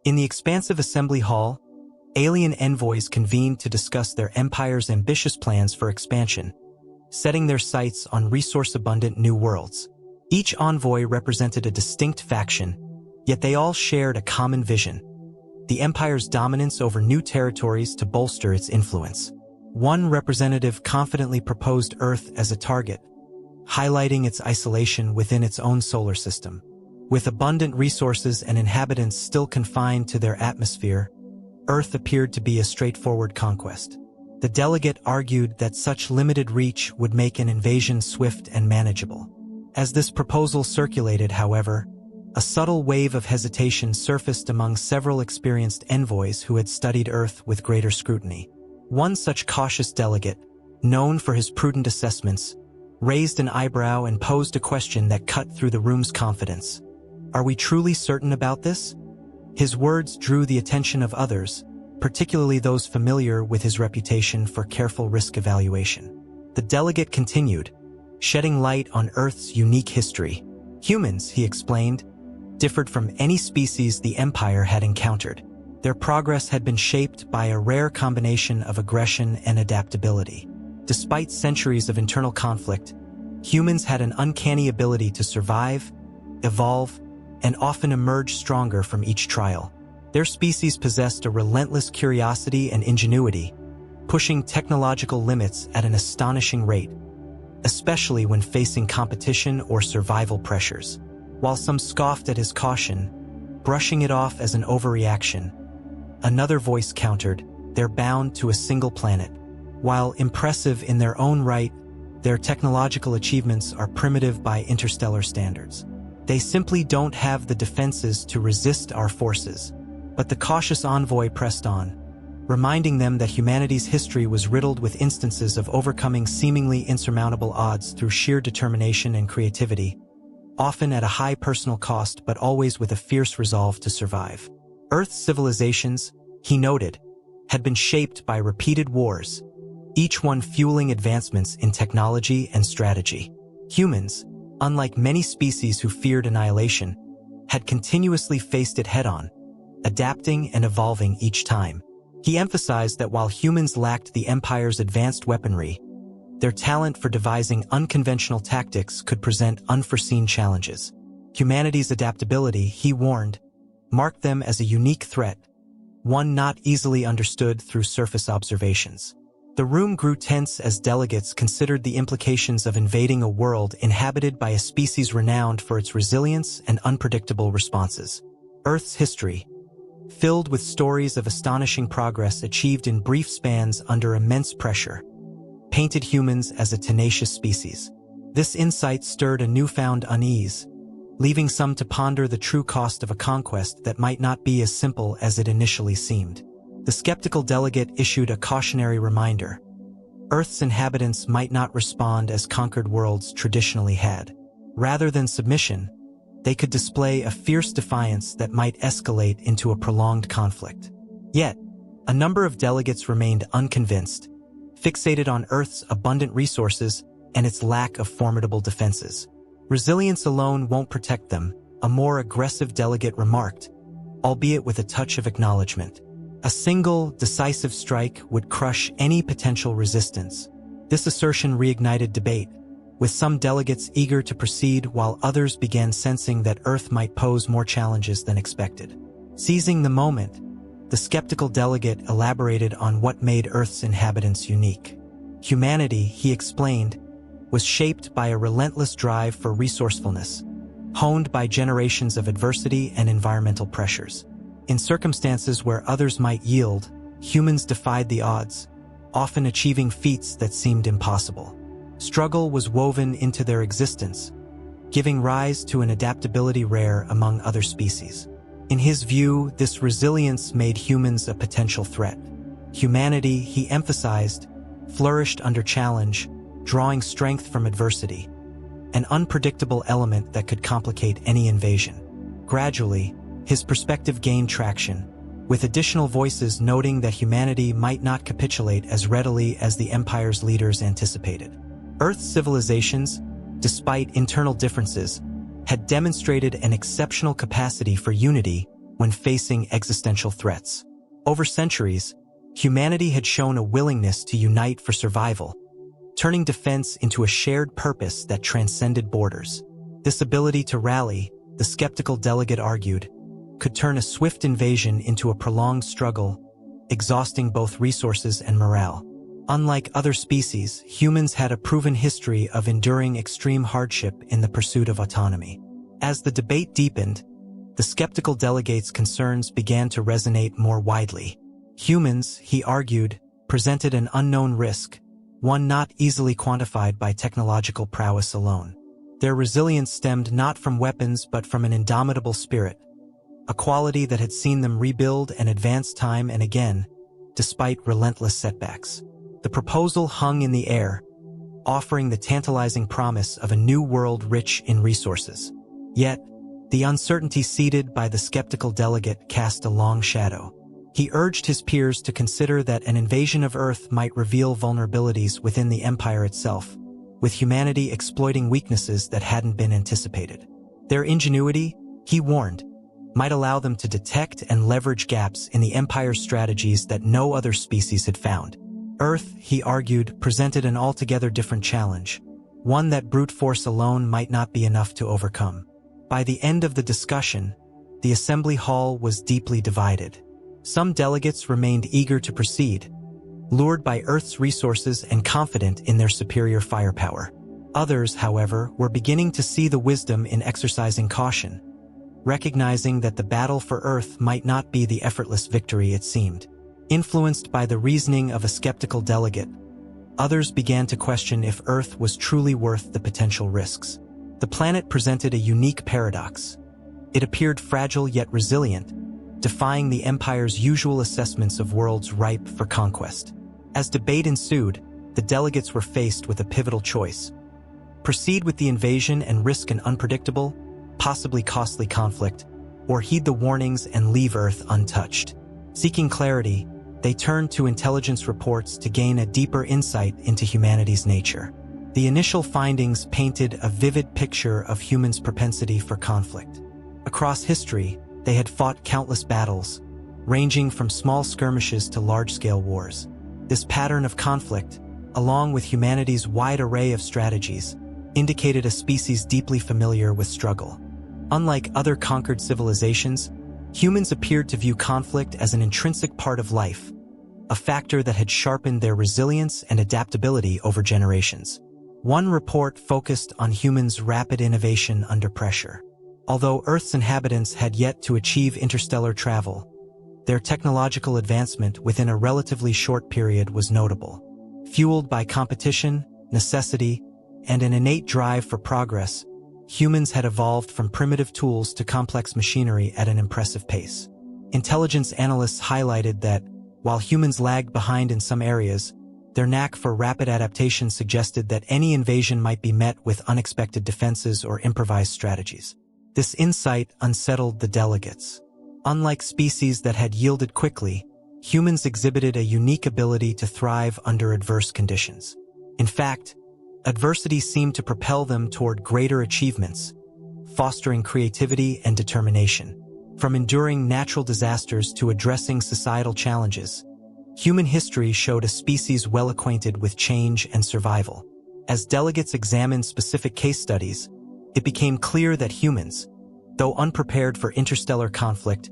In the expansive assembly hall, alien envoys convened to discuss their empire's ambitious plans for expansion, setting their sights on resource-abundant new worlds. Each envoy represented a distinct faction, yet they all shared a common vision: the empire's dominance over new territories to bolster its influence. One representative confidently proposed Earth as a target, highlighting its isolation within its own solar system. With abundant resources and inhabitants still confined to their atmosphere, Earth appeared to be a straightforward conquest. The delegate argued that such limited reach would make an invasion swift and manageable. As this proposal circulated, however, a subtle wave of hesitation surfaced among several experienced envoys who had studied Earth with greater scrutiny. One such cautious delegate, known for his prudent assessments, raised an eyebrow and posed a question that cut through the room's confidence. "Are we truly certain about this?" His words drew the attention of others, particularly those familiar with his reputation for careful risk evaluation. The delegate continued, shedding light on Earth's unique history. Humans, he explained, differed from any species the Empire had encountered. Their progress had been shaped by a rare combination of aggression and adaptability. Despite centuries of internal conflict, humans had an uncanny ability to survive, evolve, and often emerge stronger from each trial. Their species possessed a relentless curiosity and ingenuity, pushing technological limits at an astonishing rate, especially when facing competition or survival pressures. While some scoffed at his caution, brushing it off as an overreaction, another voice countered, "They're bound to a single planet. While impressive in their own right, their technological achievements are primitive by interstellar standards. They simply don't have the defenses to resist our forces." But the cautious envoy pressed on, reminding them that humanity's history was riddled with instances of overcoming seemingly insurmountable odds through sheer determination and creativity, often at a high personal cost but always with a fierce resolve to survive. Earth's civilizations, he noted, had been shaped by repeated wars, each one fueling advancements in technology and strategy. Humans, unlike many species who feared annihilation, had continuously faced it head-on, adapting and evolving each time. He emphasized that while humans lacked the Empire's advanced weaponry, their talent for devising unconventional tactics could present unforeseen challenges. Humanity's adaptability, he warned, marked them as a unique threat, one not easily understood through surface observations. The room grew tense as delegates considered the implications of invading a world inhabited by a species renowned for its resilience and unpredictable responses. Earth's history, filled with stories of astonishing progress achieved in brief spans under immense pressure, painted humans as a tenacious species. This insight stirred a newfound unease, leaving some to ponder the true cost of a conquest that might not be as simple as it initially seemed. The skeptical delegate issued a cautionary reminder: Earth's inhabitants might not respond as conquered worlds traditionally had. Rather than submission, they could display a fierce defiance that might escalate into a prolonged conflict. Yet, a number of delegates remained unconvinced, fixated on Earth's abundant resources and its lack of formidable defenses. "Resilience alone won't protect them," a more aggressive delegate remarked, albeit with a touch of acknowledgement. "A single, decisive strike would crush any potential resistance." This assertion reignited debate, with some delegates eager to proceed while others began sensing that Earth might pose more challenges than expected. Seizing the moment, the skeptical delegate elaborated on what made Earth's inhabitants unique. Humanity, he explained, was shaped by a relentless drive for resourcefulness, honed by generations of adversity and environmental pressures. In circumstances where others might yield, humans defied the odds, often achieving feats that seemed impossible. Struggle was woven into their existence, giving rise to an adaptability rare among other species. In his view, this resilience made humans a potential threat. Humanity, he emphasized, flourished under challenge, drawing strength from adversity, an unpredictable element that could complicate any invasion. Gradually, his perspective gained traction, with additional voices noting that humanity might not capitulate as readily as the Empire's leaders anticipated. Earth's civilizations, despite internal differences, had demonstrated an exceptional capacity for unity when facing existential threats. Over centuries, humanity had shown a willingness to unite for survival, turning defense into a shared purpose that transcended borders. This ability to rally, the skeptical delegate argued, could turn a swift invasion into a prolonged struggle, exhausting both resources and morale. Unlike other species, humans had a proven history of enduring extreme hardship in the pursuit of autonomy. As the debate deepened, the skeptical delegate's concerns began to resonate more widely. Humans, he argued, presented an unknown risk, one not easily quantified by technological prowess alone. Their resilience stemmed not from weapons but from an indomitable spirit, a quality that had seen them rebuild and advance time and again, despite relentless setbacks. The proposal hung in the air, offering the tantalizing promise of a new world rich in resources. Yet, the uncertainty seeded by the skeptical delegate cast a long shadow. He urged his peers to consider that an invasion of Earth might reveal vulnerabilities within the Empire itself, with humanity exploiting weaknesses that hadn't been anticipated. Their ingenuity, he warned, might allow them to detect and leverage gaps in the Empire's strategies that no other species had found. Earth, he argued, presented an altogether different challenge, one that brute force alone might not be enough to overcome. By the end of the discussion, the assembly hall was deeply divided. Some delegates remained eager to proceed, lured by Earth's resources and confident in their superior firepower. Others, however, were beginning to see the wisdom in exercising caution, recognizing that the battle for Earth might not be the effortless victory it seemed. Influenced by the reasoning of a skeptical delegate, others began to question if Earth was truly worth the potential risks. The planet presented a unique paradox. It appeared fragile yet resilient, defying the Empire's usual assessments of worlds ripe for conquest. As debate ensued, the delegates were faced with a pivotal choice: proceed with the invasion and risk an unpredictable, possibly costly conflict, or heed the warnings and leave Earth untouched. Seeking clarity, they turned to intelligence reports to gain a deeper insight into humanity's nature. The initial findings painted a vivid picture of humans' propensity for conflict. Across history, they had fought countless battles, ranging from small skirmishes to large-scale wars. This pattern of conflict, along with humanity's wide array of strategies, indicated a species deeply familiar with struggle. Unlike other conquered civilizations, humans appeared to view conflict as an intrinsic part of life, a factor that had sharpened their resilience and adaptability over generations. One report focused on humans' rapid innovation under pressure. Although Earth's inhabitants had yet to achieve interstellar travel, their technological advancement within a relatively short period was notable. Fueled by competition, necessity, and an innate drive for progress, humans had evolved from primitive tools to complex machinery at an impressive pace. Intelligence analysts highlighted that, while humans lagged behind in some areas, their knack for rapid adaptation suggested that any invasion might be met with unexpected defenses or improvised strategies. This insight unsettled the delegates. Unlike species that had yielded quickly, humans exhibited a unique ability to thrive under adverse conditions. In fact, adversity seemed to propel them toward greater achievements, fostering creativity and determination. From enduring natural disasters to addressing societal challenges, human history showed a species well acquainted with change and survival. As delegates examined specific case studies, it became clear that humans, though unprepared for interstellar conflict,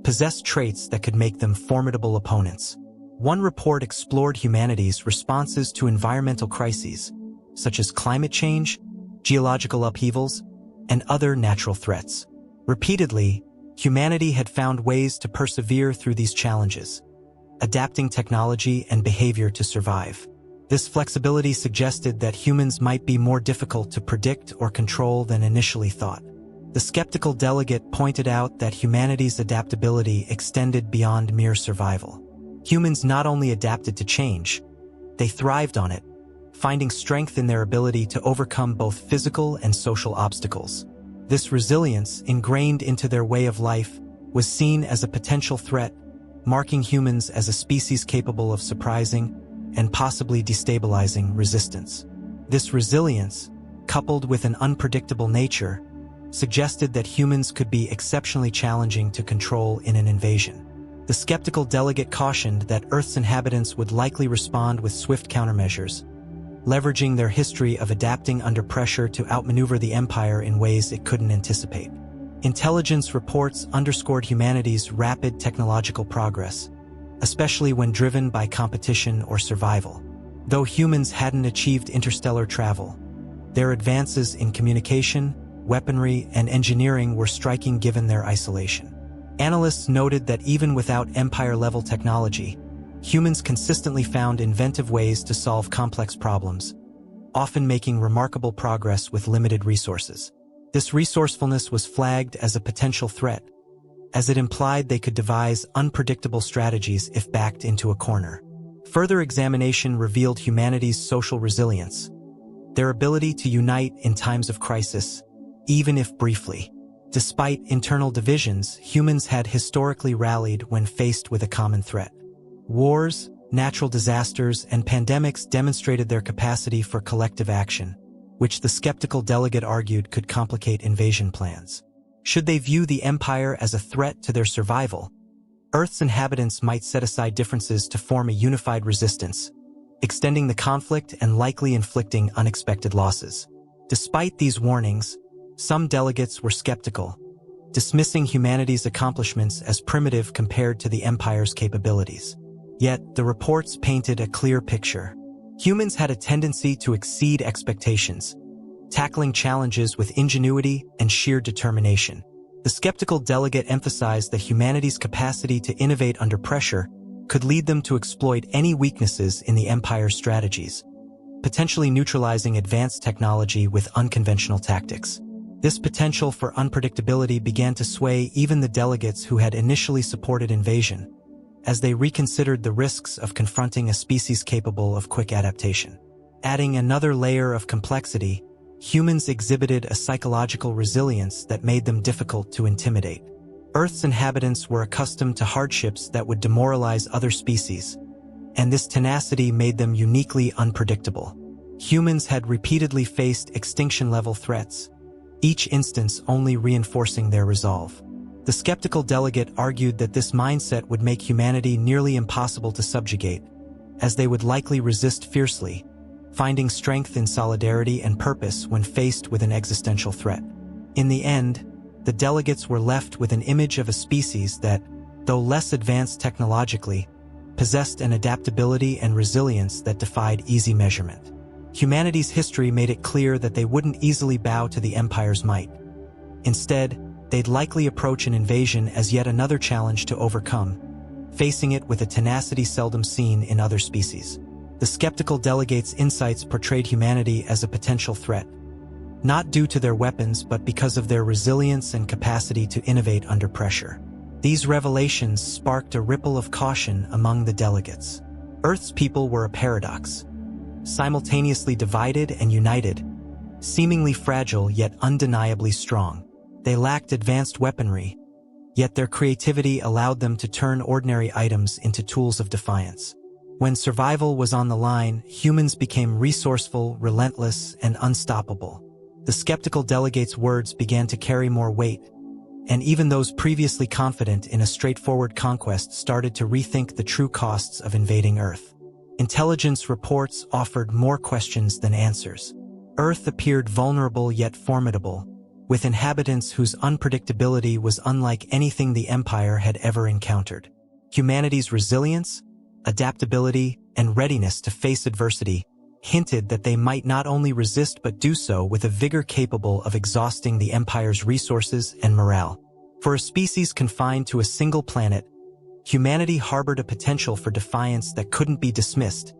possessed traits that could make them formidable opponents. One report explored humanity's responses to environmental crises, such as climate change, geological upheavals, and other natural threats. Repeatedly, humanity had found ways to persevere through these challenges, adapting technology and behavior to survive. This flexibility suggested that humans might be more difficult to predict or control than initially thought. The skeptical delegate pointed out that humanity's adaptability extended beyond mere survival. Humans not only adapted to change, they thrived on it, finding strength in their ability to overcome both physical and social obstacles. This resilience, ingrained into their way of life, was seen as a potential threat, marking humans as a species capable of surprising and possibly destabilizing resistance. This resilience, coupled with an unpredictable nature, suggested that humans could be exceptionally challenging to control in an invasion. The skeptical delegate cautioned that Earth's inhabitants would likely respond with swift countermeasures, leveraging their history of adapting under pressure to outmaneuver the Empire in ways it couldn't anticipate. Intelligence reports underscored humanity's rapid technological progress, especially when driven by competition or survival. Though humans hadn't achieved interstellar travel, their advances in communication, weaponry, and engineering were striking given their isolation. Analysts noted that even without Empire-level technology, humans consistently found inventive ways to solve complex problems, often making remarkable progress with limited resources. This resourcefulness was flagged as a potential threat, as it implied they could devise unpredictable strategies if backed into a corner. Further examination revealed humanity's social resilience, their ability to unite in times of crisis, even if briefly. Despite internal divisions, humans had historically rallied when faced with a common threat. Wars, natural disasters, and pandemics demonstrated their capacity for collective action, which the skeptical delegate argued could complicate invasion plans. Should they view the Empire as a threat to their survival, Earth's inhabitants might set aside differences to form a unified resistance, extending the conflict and likely inflicting unexpected losses. Despite these warnings, some delegates were skeptical, dismissing humanity's accomplishments as primitive compared to the Empire's capabilities. Yet, the reports painted a clear picture. Humans had a tendency to exceed expectations, tackling challenges with ingenuity and sheer determination. The skeptical delegate emphasized that humanity's capacity to innovate under pressure could lead them to exploit any weaknesses in the Empire's strategies, potentially neutralizing advanced technology with unconventional tactics. This potential for unpredictability began to sway even the delegates who had initially supported invasion, as they reconsidered the risks of confronting a species capable of quick adaptation. Adding another layer of complexity, humans exhibited a psychological resilience that made them difficult to intimidate. Earth's inhabitants were accustomed to hardships that would demoralize other species, and this tenacity made them uniquely unpredictable. Humans had repeatedly faced extinction-level threats, each instance only reinforcing their resolve. The skeptical delegate argued that this mindset would make humanity nearly impossible to subjugate, as they would likely resist fiercely, finding strength in solidarity and purpose when faced with an existential threat. In the end, the delegates were left with an image of a species that, though less advanced technologically, possessed an adaptability and resilience that defied easy measurement. Humanity's history made it clear that they wouldn't easily bow to the Empire's might. Instead, they'd likely approach an invasion as yet another challenge to overcome, facing it with a tenacity seldom seen in other species. The skeptical delegates' insights portrayed humanity as a potential threat, not due to their weapons but because of their resilience and capacity to innovate under pressure. These revelations sparked a ripple of caution among the delegates. Earth's people were a paradox, simultaneously divided and united, seemingly fragile yet undeniably strong. They lacked advanced weaponry, yet their creativity allowed them to turn ordinary items into tools of defiance. When survival was on the line, humans became resourceful, relentless, and unstoppable. The skeptical delegates' words began to carry more weight, and even those previously confident in a straightforward conquest started to rethink the true costs of invading Earth. Intelligence reports offered more questions than answers. Earth appeared vulnerable yet formidable, with inhabitants whose unpredictability was unlike anything the Empire had ever encountered. Humanity's resilience, adaptability, and readiness to face adversity hinted that they might not only resist but do so with a vigor capable of exhausting the Empire's resources and morale. For a species confined to a single planet, humanity harbored a potential for defiance that couldn't be dismissed,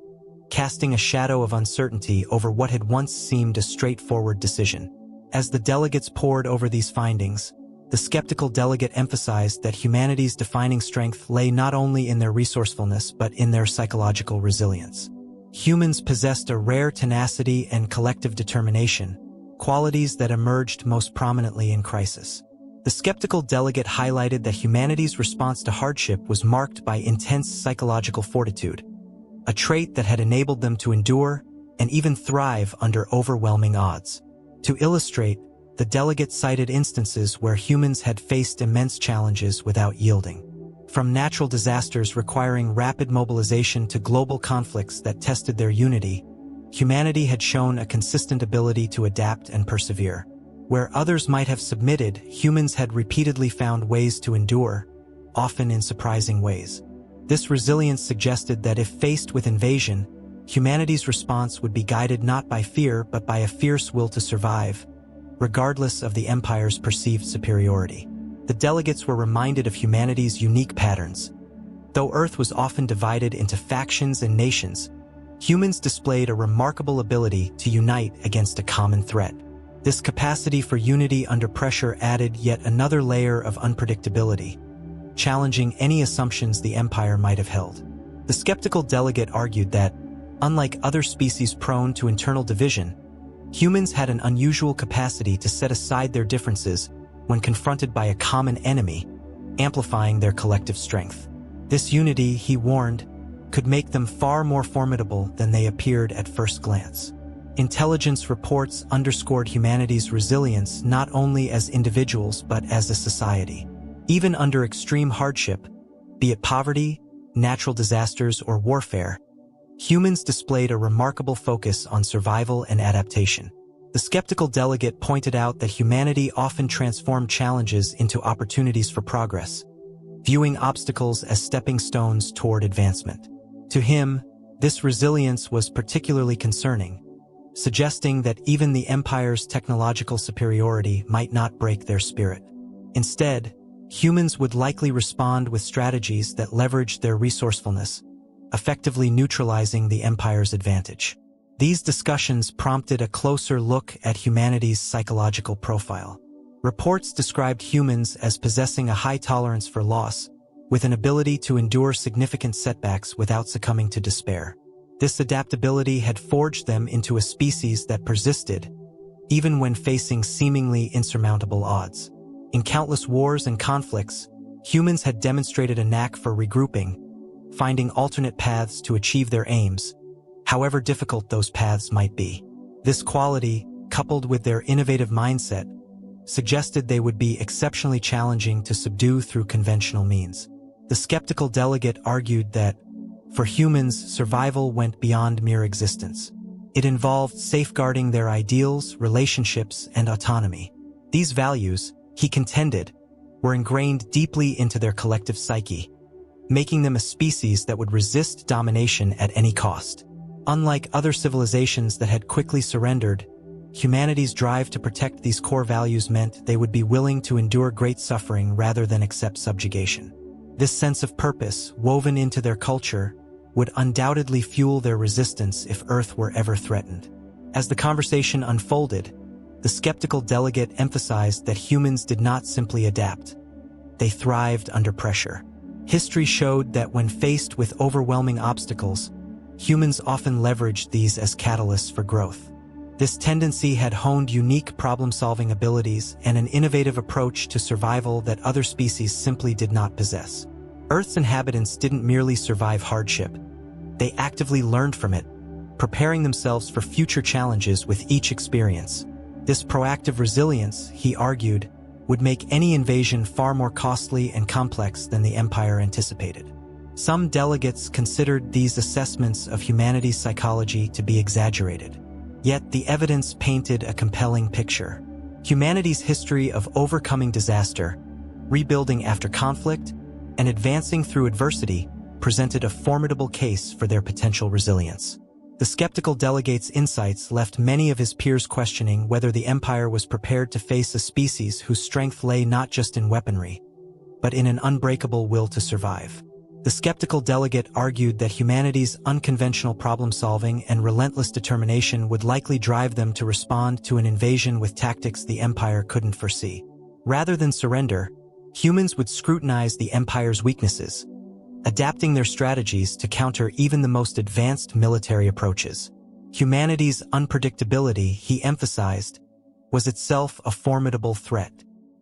casting a shadow of uncertainty over what had once seemed a straightforward decision. As the delegates pored over these findings, the skeptical delegate emphasized that humanity's defining strength lay not only in their resourcefulness but in their psychological resilience. Humans possessed a rare tenacity and collective determination, qualities that emerged most prominently in crisis. The skeptical delegate highlighted that humanity's response to hardship was marked by intense psychological fortitude, a trait that had enabled them to endure and even thrive under overwhelming odds. To illustrate, the Delegate cited instances where humans had faced immense challenges without yielding. From natural disasters requiring rapid mobilization to global conflicts that tested their unity, humanity had shown a consistent ability to adapt and persevere. Where others might have submitted, humans had repeatedly found ways to endure, often in surprising ways. This resilience suggested that if faced with invasion, humanity's response would be guided not by fear but by a fierce will to survive, regardless of the Empire's perceived superiority. The Delegates were reminded of humanity's unique patterns. Though Earth was often divided into factions and nations, humans displayed a remarkable ability to unite against a common threat. This capacity for unity under pressure added yet another layer of unpredictability, challenging any assumptions the Empire might have held. The skeptical Delegate argued that, unlike other species prone to internal division, humans had an unusual capacity to set aside their differences when confronted by a common enemy, amplifying their collective strength. This unity, he warned, could make them far more formidable than they appeared at first glance. Intelligence reports underscored humanity's resilience not only as individuals but as a society. Even under extreme hardship, be it poverty, natural disasters, or warfare, humans displayed a remarkable focus on survival and adaptation. The skeptical Delegate pointed out that humanity often transformed challenges into opportunities for progress, viewing obstacles as stepping stones toward advancement. To him, this resilience was particularly concerning, suggesting that even the Empire's technological superiority might not break their spirit. Instead, humans would likely respond with strategies that leveraged their resourcefulness, effectively neutralizing the Empire's advantage. These discussions prompted a closer look at humanity's psychological profile. Reports described humans as possessing a high tolerance for loss, with an ability to endure significant setbacks without succumbing to despair. This adaptability had forged them into a species that persisted, even when facing seemingly insurmountable odds. In countless wars and conflicts, humans had demonstrated a knack for regrouping, finding alternate paths to achieve their aims, however difficult those paths might be. This quality, coupled with their innovative mindset, suggested they would be exceptionally challenging to subdue through conventional means. The skeptical Delegate argued that, for humans, survival went beyond mere existence. It involved safeguarding their ideals, relationships, and autonomy. These values, he contended, were ingrained deeply into their collective psyche, making them a species that would resist domination at any cost. Unlike other civilizations that had quickly surrendered, humanity's drive to protect these core values meant they would be willing to endure great suffering rather than accept subjugation. This sense of purpose, woven into their culture, would undoubtedly fuel their resistance if Earth were ever threatened. As the conversation unfolded, the skeptical Delegate emphasized that humans did not simply adapt. They thrived under pressure. History showed that when faced with overwhelming obstacles, humans often leveraged these as catalysts for growth. This tendency had honed unique problem-solving abilities and an innovative approach to survival that other species simply did not possess. Earth's inhabitants didn't merely survive hardship. They actively learned from it, preparing themselves for future challenges with each experience. This proactive resilience, he argued, would make any invasion far more costly and complex than the Empire anticipated. Some delegates considered these assessments of humanity's psychology to be exaggerated. Yet the evidence painted a compelling picture. Humanity's history of overcoming disaster, rebuilding after conflict, and advancing through adversity presented a formidable case for their potential resilience. The skeptical Delegate's insights left many of his peers questioning whether the Empire was prepared to face a species whose strength lay not just in weaponry, but in an unbreakable will to survive. The skeptical Delegate argued that humanity's unconventional problem-solving and relentless determination would likely drive them to respond to an invasion with tactics the Empire couldn't foresee. Rather than surrender, humans would scrutinize the Empire's weaknesses, adapting their strategies to counter even the most advanced military approaches. Humanity's unpredictability, he emphasized, was itself a formidable threat.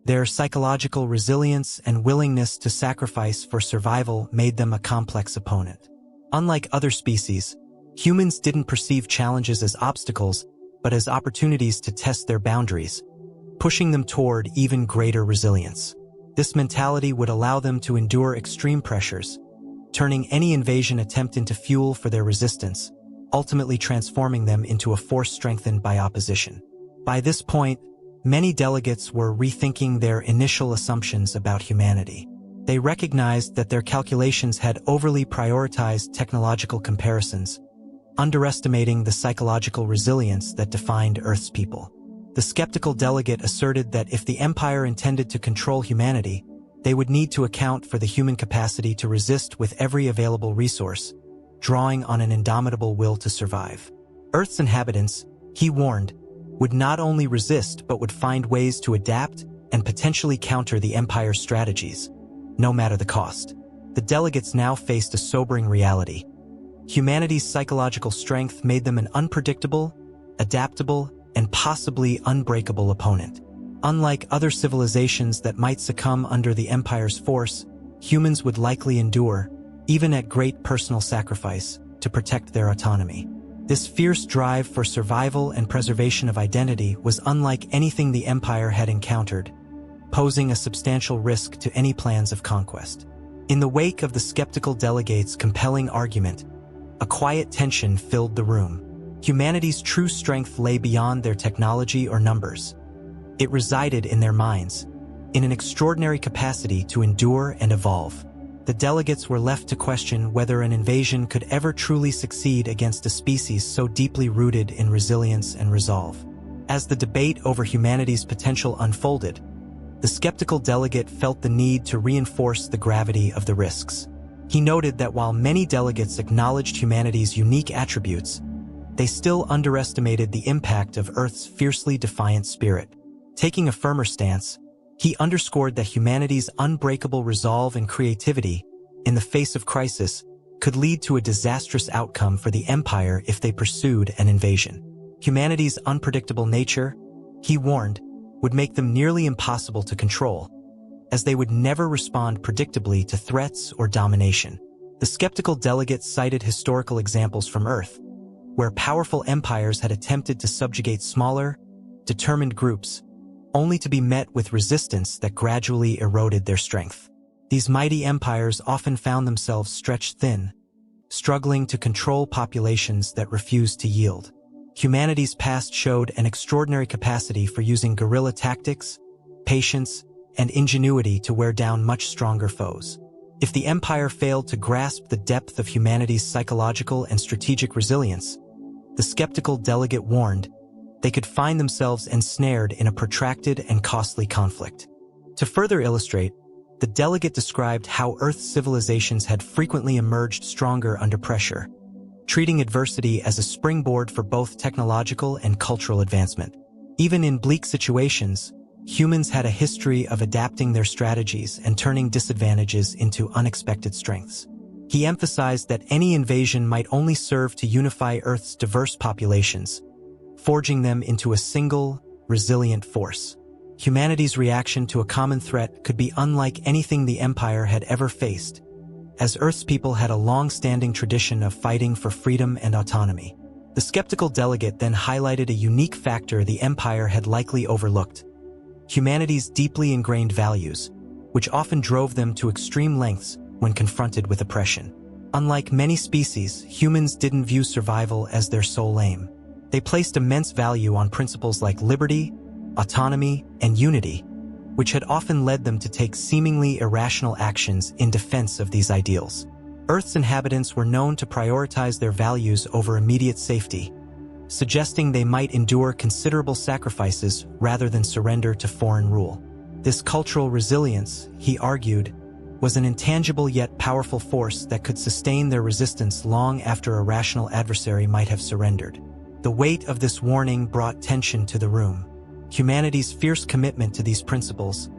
Their psychological resilience and willingness to sacrifice for survival made them a complex opponent. Unlike other species, humans didn't perceive challenges as obstacles, but as opportunities to test their boundaries, pushing them toward even greater resilience. This mentality would allow them to endure extreme pressures, turning any invasion attempt into fuel for their resistance, ultimately transforming them into a force strengthened by opposition. By this point, many delegates were rethinking their initial assumptions about humanity. They recognized that their calculations had overly prioritized technological comparisons, underestimating the psychological resilience that defined Earth's people. The skeptical delegate asserted that if the Empire intended to control humanity, they would need to account for the human capacity to resist with every available resource, drawing on an indomitable will to survive. Earth's inhabitants, he warned, would not only resist but would find ways to adapt and potentially counter the Empire's strategies, no matter the cost. The delegates now faced a sobering reality. Humanity's psychological strength made them an unpredictable, adaptable, and possibly unbreakable opponent. Unlike other civilizations that might succumb under the Empire's force, humans would likely endure, even at great personal sacrifice, to protect their autonomy. This fierce drive for survival and preservation of identity was unlike anything the Empire had encountered, posing a substantial risk to any plans of conquest. In the wake of the skeptical delegates' compelling argument, a quiet tension filled the room. Humanity's true strength lay beyond their technology or numbers. It resided in their minds, in an extraordinary capacity to endure and evolve. The delegates were left to question whether an invasion could ever truly succeed against a species so deeply rooted in resilience and resolve. As the debate over humanity's potential unfolded, the skeptical delegate felt the need to reinforce the gravity of the risks. He noted that while many delegates acknowledged humanity's unique attributes, they still underestimated the impact of Earth's fiercely defiant spirit. Taking a firmer stance, he underscored that humanity's unbreakable resolve and creativity, in the face of crisis, could lead to a disastrous outcome for the Empire if they pursued an invasion. Humanity's unpredictable nature, he warned, would make them nearly impossible to control, as they would never respond predictably to threats or domination. The skeptical delegate cited historical examples from Earth, where powerful empires had attempted to subjugate smaller, determined groups, only to be met with resistance that gradually eroded their strength. These mighty empires often found themselves stretched thin, struggling to control populations that refused to yield. Humanity's past showed an extraordinary capacity for using guerrilla tactics, patience, and ingenuity to wear down much stronger foes. If the Empire failed to grasp the depth of humanity's psychological and strategic resilience, the skeptical delegate warned, they could find themselves ensnared in a protracted and costly conflict. To further illustrate, the delegate described how Earth's civilizations had frequently emerged stronger under pressure, treating adversity as a springboard for both technological and cultural advancement. Even in bleak situations, humans had a history of adapting their strategies and turning disadvantages into unexpected strengths. He emphasized that any invasion might only serve to unify Earth's diverse populations, forging them into a single, resilient force. Humanity's reaction to a common threat could be unlike anything the Empire had ever faced, as Earth's people had a long-standing tradition of fighting for freedom and autonomy. The skeptical delegate then highlighted a unique factor the Empire had likely overlooked: humanity's deeply ingrained values, which often drove them to extreme lengths when confronted with oppression. Unlike many species, humans didn't view survival as their sole aim. They placed immense value on principles like liberty, autonomy, and unity, which had often led them to take seemingly irrational actions in defense of these ideals. Earth's inhabitants were known to prioritize their values over immediate safety, suggesting they might endure considerable sacrifices rather than surrender to foreign rule. This cultural resilience, he argued, was an intangible yet powerful force that could sustain their resistance long after a rational adversary might have surrendered. The weight of this warning brought tension to the room. Humanity's fierce commitment to these principles,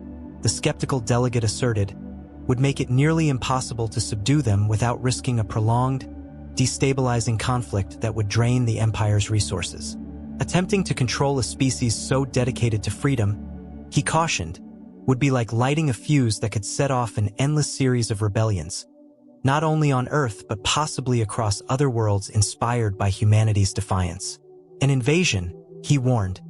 the skeptical delegate asserted, would make it nearly impossible to subdue them without risking a prolonged, destabilizing conflict that would drain the Empire's resources. Attempting to control a species so dedicated to freedom, he cautioned, would be like lighting a fuse that could set off an endless series of rebellions, not only on Earth but possibly across other worlds inspired by humanity's defiance. An invasion, he warned,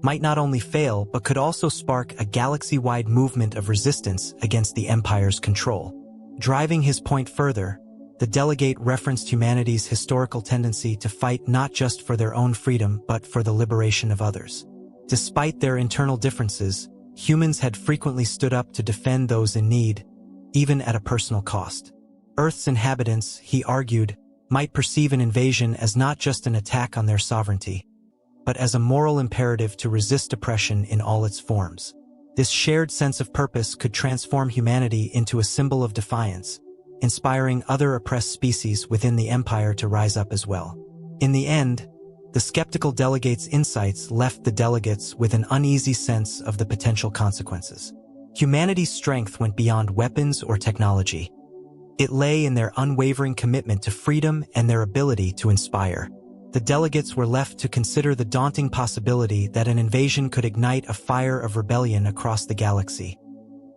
might not only fail but could also spark a galaxy-wide movement of resistance against the Empire's control. Driving his point further, the Delegate referenced humanity's historical tendency to fight not just for their own freedom but for the liberation of others. Despite their internal differences, humans had frequently stood up to defend those in need, even at a personal cost. Earth's inhabitants, he argued, might perceive an invasion as not just an attack on their sovereignty, but as a moral imperative to resist oppression in all its forms. This shared sense of purpose could transform humanity into a symbol of defiance, inspiring other oppressed species within the Empire to rise up as well. In the end, the skeptical delegates' insights left the delegates with an uneasy sense of the potential consequences. Humanity's strength went beyond weapons or technology. It lay in their unwavering commitment to freedom and their ability to inspire. The delegates were left to consider the daunting possibility that an invasion could ignite a fire of rebellion across the galaxy,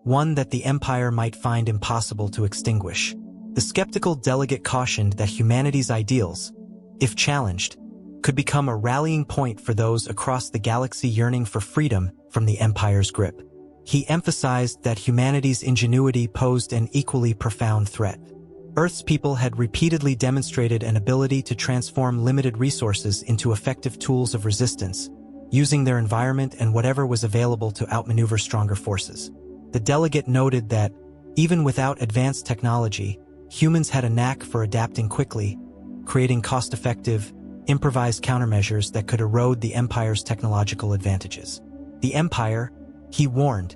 one that the Empire might find impossible to extinguish. The skeptical delegate cautioned that humanity's ideals, if challenged, could become a rallying point for those across the galaxy yearning for freedom from the Empire's grip. He emphasized that humanity's ingenuity posed an equally profound threat. Earth's people had repeatedly demonstrated an ability to transform limited resources into effective tools of resistance, using their environment and whatever was available to outmaneuver stronger forces. The delegate noted that, even without advanced technology, humans had a knack for adapting quickly, creating cost-effective, improvised countermeasures that could erode the Empire's technological advantages. The Empire, he warned,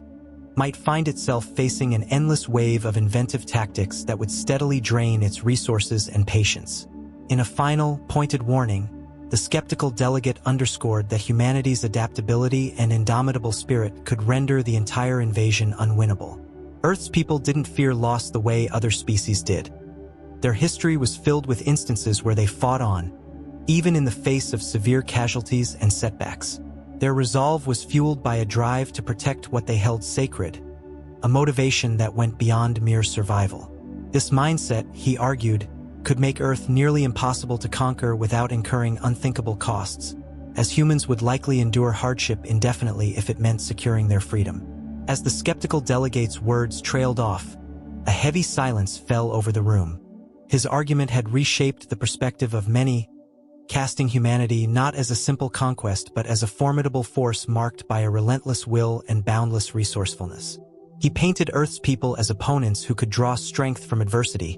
might find itself facing an endless wave of inventive tactics that would steadily drain its resources and patience. In a final, pointed warning, the skeptical delegate underscored that humanity's adaptability and indomitable spirit could render the entire invasion unwinnable. Earth's people didn't fear loss the way other species did. Their history was filled with instances where they fought on, even in the face of severe casualties and setbacks. Their resolve was fueled by a drive to protect what they held sacred, a motivation that went beyond mere survival. This mindset, he argued, could make Earth nearly impossible to conquer without incurring unthinkable costs, as humans would likely endure hardship indefinitely if it meant securing their freedom. As the skeptical delegate's words trailed off, a heavy silence fell over the room. His argument had reshaped the perspective of many, casting humanity not as a simple conquest but as a formidable force marked by a relentless will and boundless resourcefulness. He painted Earth's people as opponents who could draw strength from adversity,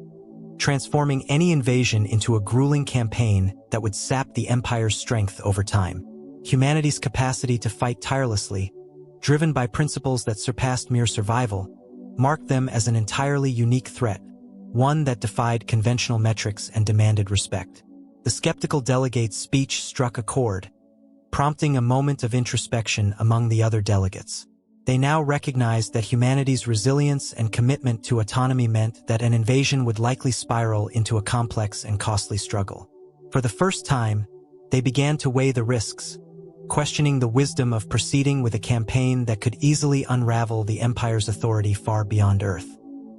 transforming any invasion into a grueling campaign that would sap the Empire's strength over time. Humanity's capacity to fight tirelessly, driven by principles that surpassed mere survival, marked them as an entirely unique threat, one that defied conventional metrics and demanded respect. The skeptical delegate's speech struck a chord, prompting a moment of introspection among the other delegates. They now recognized that humanity's resilience and commitment to autonomy meant that an invasion would likely spiral into a complex and costly struggle. For the first time, they began to weigh the risks, questioning the wisdom of proceeding with a campaign that could easily unravel the Empire's authority far beyond Earth.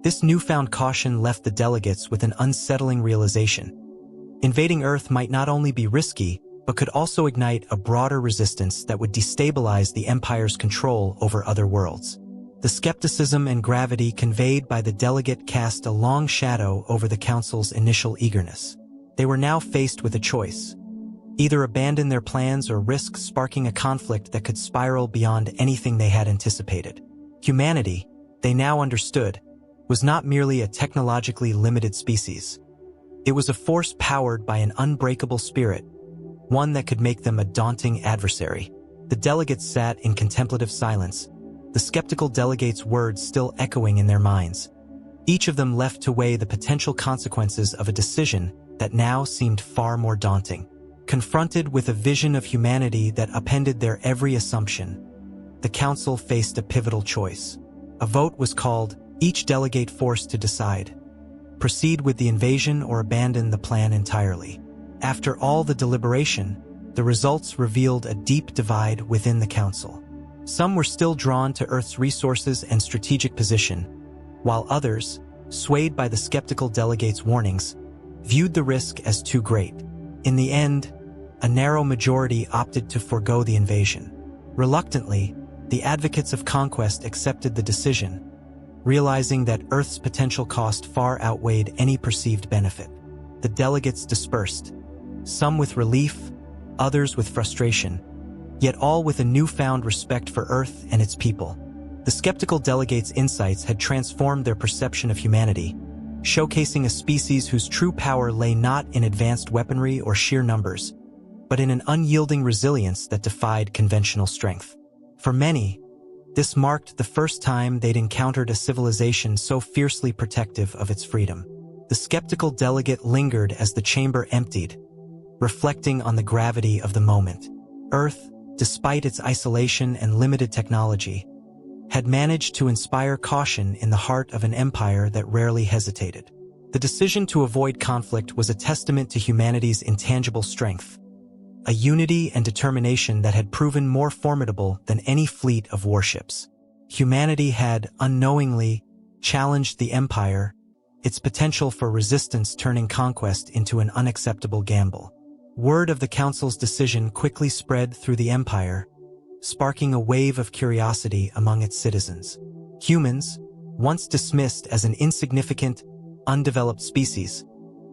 This newfound caution left the delegates with an unsettling realization. Invading Earth might not only be risky, but could also ignite a broader resistance that would destabilize the Empire's control over other worlds. The skepticism and gravity conveyed by the delegate cast a long shadow over the Council's initial eagerness. They were now faced with a choice: either abandon their plans or risk sparking a conflict that could spiral beyond anything they had anticipated. Humanity, they now understood, was not merely a technologically limited species. It was a force powered by an unbreakable spirit, one that could make them a daunting adversary. The delegates sat in contemplative silence, the skeptical delegates' words still echoing in their minds, each of them left to weigh the potential consequences of a decision that now seemed far more daunting. Confronted with a vision of humanity that upended their every assumption, the Council faced a pivotal choice. A vote was called, each delegate forced to decide: proceed with the invasion or abandon the plan entirely. After all the deliberation, the results revealed a deep divide within the Council. Some were still drawn to Earth's resources and strategic position, while others, swayed by the skeptical delegates' warnings, viewed the risk as too great. In the end, a narrow majority opted to forego the invasion. Reluctantly, the advocates of conquest accepted the decision, realizing that Earth's potential cost far outweighed any perceived benefit. The delegates dispersed, some with relief, others with frustration, yet all with a newfound respect for Earth and its people. The skeptical delegates' insights had transformed their perception of humanity, showcasing a species whose true power lay not in advanced weaponry or sheer numbers, but in an unyielding resilience that defied conventional strength. For many, this marked the first time they'd encountered a civilization so fiercely protective of its freedom. The skeptical delegate lingered as the chamber emptied, reflecting on the gravity of the moment. Earth, despite its isolation and limited technology, had managed to inspire caution in the heart of an empire that rarely hesitated. The decision to avoid conflict was a testament to humanity's intangible strength, a unity and determination that had proven more formidable than any fleet of warships. Humanity had, unknowingly, challenged the empire, its potential for resistance turning conquest into an unacceptable gamble. Word of the Council's decision quickly spread through the empire, sparking a wave of curiosity among its citizens. Humans, once dismissed as an insignificant, undeveloped species,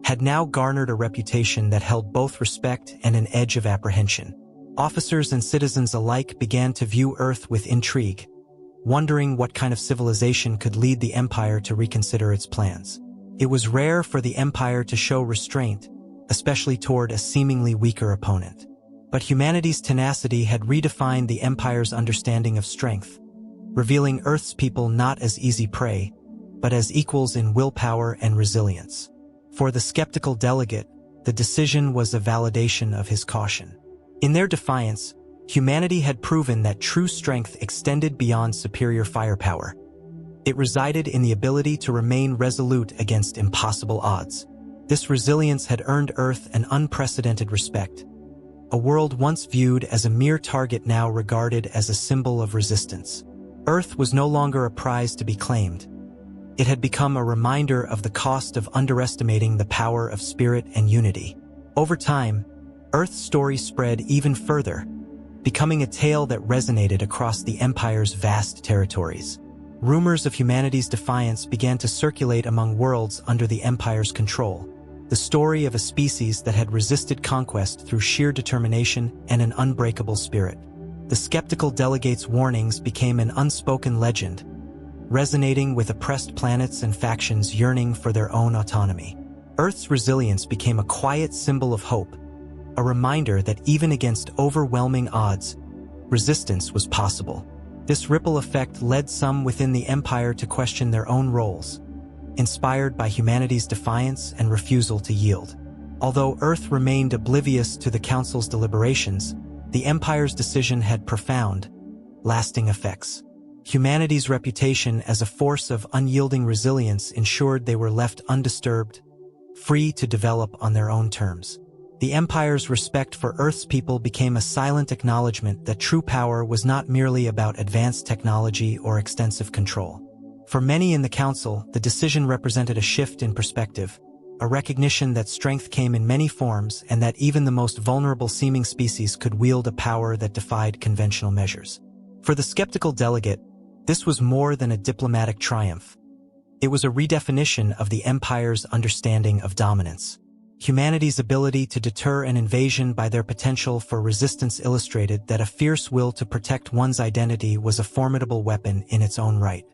had now garnered a reputation that held both respect and an edge of apprehension. Officers and citizens alike began to view Earth with intrigue, wondering what kind of civilization could lead the empire to reconsider its plans. It was rare for the empire to show restraint, especially toward a seemingly weaker opponent. But humanity's tenacity had redefined the empire's understanding of strength, revealing Earth's people not as easy prey, but as equals in willpower and resilience. For the skeptical delegate, the decision was a validation of his caution. In their defiance, humanity had proven that true strength extended beyond superior firepower. It resided in the ability to remain resolute against impossible odds. This resilience had earned Earth an unprecedented respect. A world once viewed as a mere target now regarded as a symbol of resistance. Earth was no longer a prize to be claimed. It had become a reminder of the cost of underestimating the power of spirit and unity. Over time, Earth's story spread even further, becoming a tale that resonated across the Empire's vast territories. Rumors of humanity's defiance began to circulate among worlds under the Empire's control, the story of a species that had resisted conquest through sheer determination and an unbreakable spirit. The skeptical delegates' warnings became an unspoken legend, resonating with oppressed planets and factions yearning for their own autonomy. Earth's resilience became a quiet symbol of hope, a reminder that even against overwhelming odds, resistance was possible. This ripple effect led some within the Empire to question their own roles, inspired by humanity's defiance and refusal to yield. Although Earth remained oblivious to the Council's deliberations, the Empire's decision had profound, lasting effects. Humanity's reputation as a force of unyielding resilience ensured they were left undisturbed, free to develop on their own terms. The Empire's respect for Earth's people became a silent acknowledgement that true power was not merely about advanced technology or extensive control. For many in the Council, the decision represented a shift in perspective, a recognition that strength came in many forms and that even the most vulnerable-seeming species could wield a power that defied conventional measures. For the skeptical delegate, this was more than a diplomatic triumph. It was a redefinition of the Empire's understanding of dominance. Humanity's ability to deter an invasion by their potential for resistance illustrated that a fierce will to protect one's identity was a formidable weapon in its own right.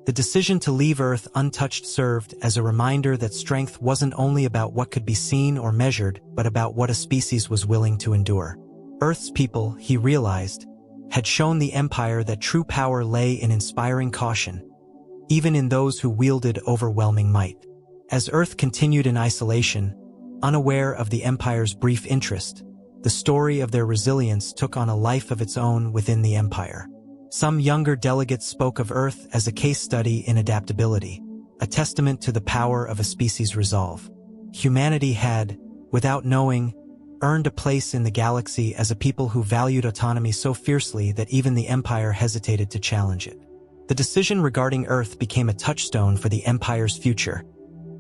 The decision to leave Earth untouched served as a reminder that strength wasn't only about what could be seen or measured, but about what a species was willing to endure. Earth's people, he realized, had shown the Empire that true power lay in inspiring caution, even in those who wielded overwhelming might. As Earth continued in isolation, unaware of the Empire's brief interest, the story of their resilience took on a life of its own within the Empire. Some younger delegates spoke of Earth as a case study in adaptability, a testament to the power of a species' resolve. Humanity had, without knowing, earned a place in the galaxy as a people who valued autonomy so fiercely that even the Empire hesitated to challenge it. The decision regarding Earth became a touchstone for the Empire's future,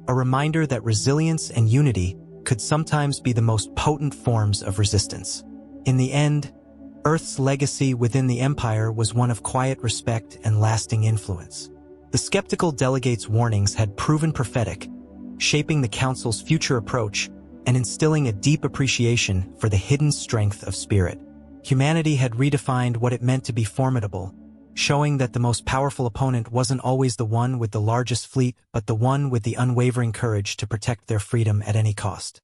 a reminder that resilience and unity could sometimes be the most potent forms of resistance. In the end, Earth's legacy within the Empire was one of quiet respect and lasting influence. The skeptical delegate's warnings had proven prophetic, shaping the Council's future approach and instilling a deep appreciation for the hidden strength of spirit. Humanity had redefined what it meant to be formidable, showing that the most powerful opponent wasn't always the one with the largest fleet, but the one with the unwavering courage to protect their freedom at any cost.